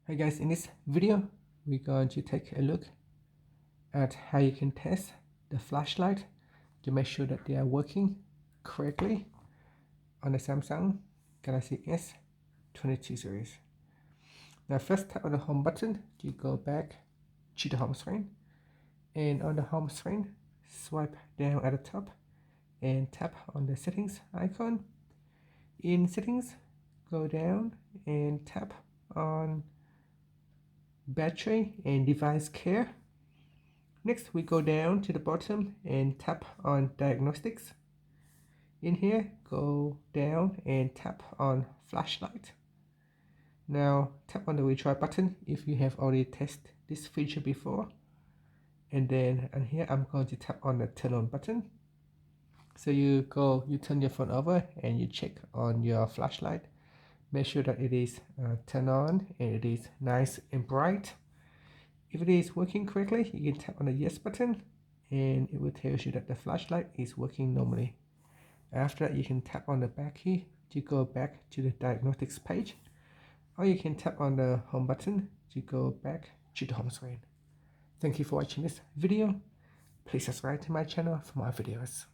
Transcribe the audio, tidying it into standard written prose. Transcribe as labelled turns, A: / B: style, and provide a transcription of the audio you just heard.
A: Hey guys, in this video we're going to take a look at how you can test the flashlight to make sure that they are working correctly on the Samsung Galaxy S22 series. Now first, tap on the home button to go back to the home screen, and on the home screen swipe down at the top and tap on the settings icon. In settings, go down and tap on battery and device care. Next, we go down to the bottom and tap on diagnostics. In here, go down and tap on flashlight. Now tap on the retry button if you have already tested this feature before, and then on here I'm going to tap on the turn on button. So you turn your phone over and you check on your flashlight. Make sure that it is turned on and it is nice and bright. If it is working correctly, you can tap on the yes button and it will tell you that the flashlight is working normally. After that, you can tap on the back key to go back to the diagnostics page, or you can tap on the home button to go back to the home screen. Thank you for watching this video. Please subscribe to my channel for more videos.